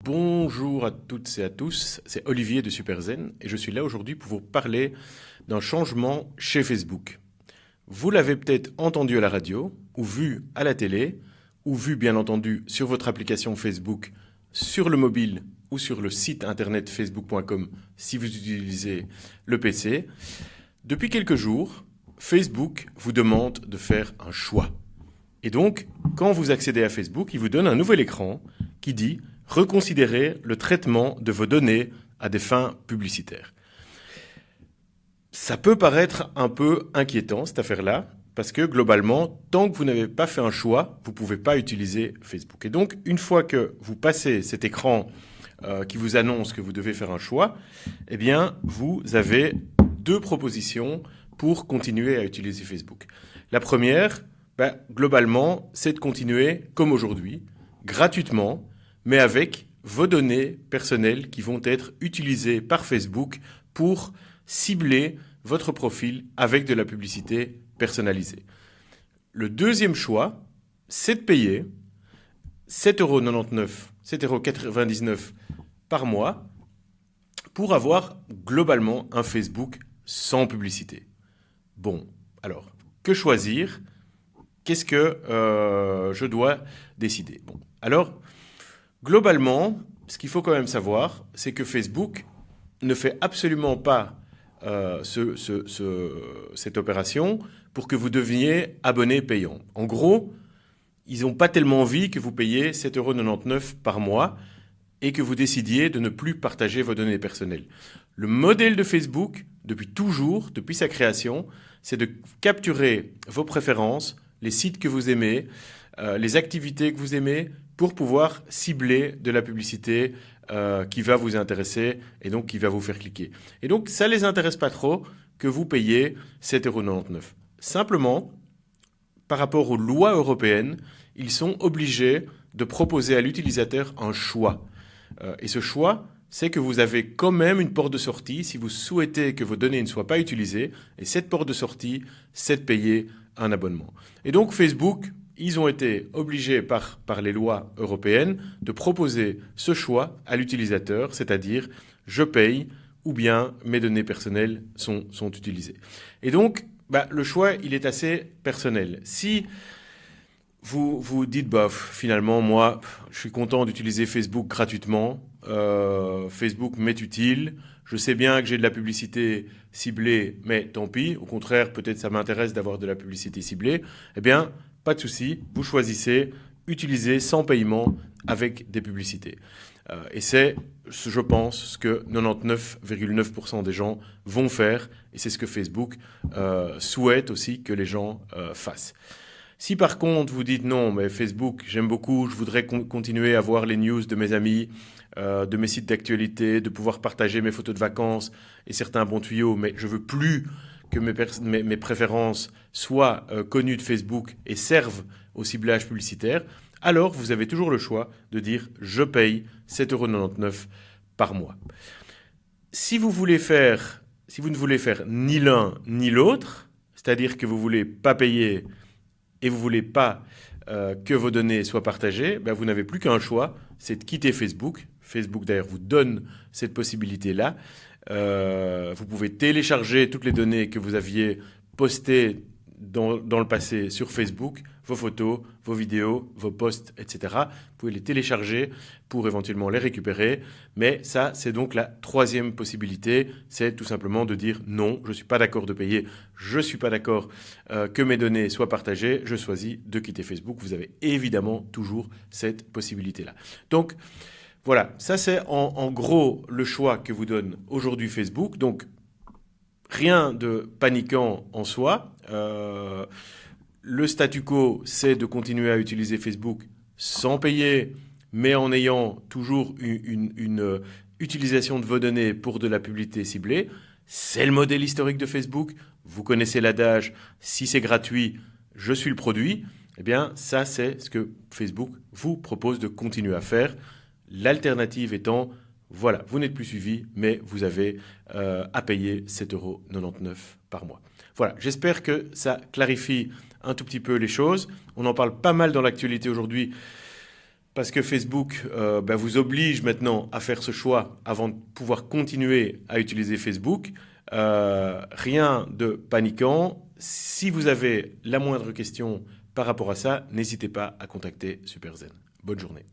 Bonjour à toutes et à tous, c'est Olivier de Superzen et je suis là aujourd'hui pour vous parler d'un changement chez Facebook. Vous l'avez peut-être entendu à la radio, ou vu à la télé, ou vu bien entendu sur votre application Facebook, sur le mobile ou sur le site internet facebook.com si vous utilisez le PC. Depuis quelques jours, Facebook vous demande de faire un choix. Et donc, quand vous accédez à Facebook, il vous donne un nouvel écran qui dit « Reconsidérez le traitement de vos données à des fins publicitaires ». Ça peut paraître un peu inquiétant, cette affaire-là, parce que globalement, tant que vous n'avez pas fait un choix, vous ne pouvez pas utiliser Facebook. Et donc, une fois que vous passez cet écran qui vous annonce que vous devez faire un choix, eh bien, vous avez deux propositions pour continuer à utiliser Facebook. La première, globalement, c'est de continuer comme aujourd'hui, gratuitement, mais avec vos données personnelles qui vont être utilisées par Facebook pour cibler votre profil avec de la publicité personnalisée. Le deuxième choix, c'est de payer 7,99 €, 7,99 € par mois pour avoir globalement un Facebook sans publicité. Bon, alors, que choisir ? Qu'est-ce que je dois décider ? Bon, alors, globalement, ce qu'il faut quand même savoir, c'est que Facebook ne fait absolument pas cette opération pour que vous deveniez abonné payant. En gros, ils n'ont pas tellement envie que vous payiez 7,99 € par mois et que vous décidiez de ne plus partager vos données personnelles. Le modèle de Facebook, depuis toujours, depuis sa création, c'est de capturer vos préférences, les sites que vous aimez, les activités que vous aimez, pour pouvoir cibler de la publicité qui va vous intéresser et donc qui va vous faire cliquer. Et donc, ça ne les intéresse pas trop que vous payiez 7,99 €. Simplement, par rapport aux lois européennes, ils sont obligés de proposer à l'utilisateur un choix. Et ce choix, c'est que vous avez quand même une porte de sortie si vous souhaitez que vos données ne soient pas utilisées. Et cette porte de sortie, c'est de payer un abonnement. Et donc Facebook, ils ont été obligés par les lois européennes de proposer ce choix à l'utilisateur, c'est-à-dire je paye ou bien mes données personnelles sont utilisées. Et donc, le choix, il est assez personnel. Si vous vous dites, finalement, moi, je suis content d'utiliser Facebook gratuitement. Facebook m'est utile. Je sais bien que j'ai de la publicité ciblée, mais tant pis. Au contraire, peut-être ça m'intéresse d'avoir de la publicité ciblée. Eh bien, pas de souci. Vous choisissez utiliser sans paiement avec des publicités. Et c'est, je pense, ce que 99,9% des gens vont faire. Et c'est ce que Facebook souhaite aussi que les gens fassent. Si par contre vous dites non, mais Facebook, j'aime beaucoup, je voudrais continuer à voir les news de mes amis, de mes sites d'actualité, de pouvoir partager mes photos de vacances et certains bons tuyaux, mais je veux plus que mes préférences soient connues de Facebook et servent au ciblage publicitaire, alors vous avez toujours le choix de dire je paye 7,99 € par mois. Si vous ne voulez faire ni l'un ni l'autre, c'est-à-dire que vous ne voulez pas payer et vous ne voulez pas que vos données soient partagées, vous n'avez plus qu'un choix, c'est de quitter Facebook. Facebook, d'ailleurs, vous donne cette possibilité-là. Vous pouvez télécharger toutes les données que vous aviez postées dans le passé sur Facebook, vos photos, vos vidéos, vos posts, etc. Vous pouvez les télécharger pour éventuellement les récupérer. Mais ça, c'est donc la troisième possibilité. C'est tout simplement de dire non, je ne suis pas d'accord de payer, je ne suis pas d'accord que mes données soient partagées, je choisis de quitter Facebook. Vous avez évidemment toujours cette possibilité-là. Donc, voilà, ça c'est en gros le choix que vous donne aujourd'hui Facebook. Donc, rien de paniquant en soi. Le statu quo, c'est de continuer à utiliser Facebook sans payer, mais en ayant toujours une utilisation de vos données pour de la publicité ciblée. C'est le modèle historique de Facebook. Vous connaissez l'adage, si c'est gratuit, je suis le produit. Eh bien, ça, c'est ce que Facebook vous propose de continuer à faire. L'alternative étant, voilà, vous n'êtes plus suivi, mais vous avez à payer 7,99 € par mois. Voilà, j'espère que ça clarifie un tout petit peu les choses. On en parle pas mal dans l'actualité aujourd'hui parce que Facebook vous oblige maintenant à faire ce choix avant de pouvoir continuer à utiliser Facebook. Rien de paniquant. Si vous avez la moindre question par rapport à ça, n'hésitez pas à contacter SuperZen. Bonne journée.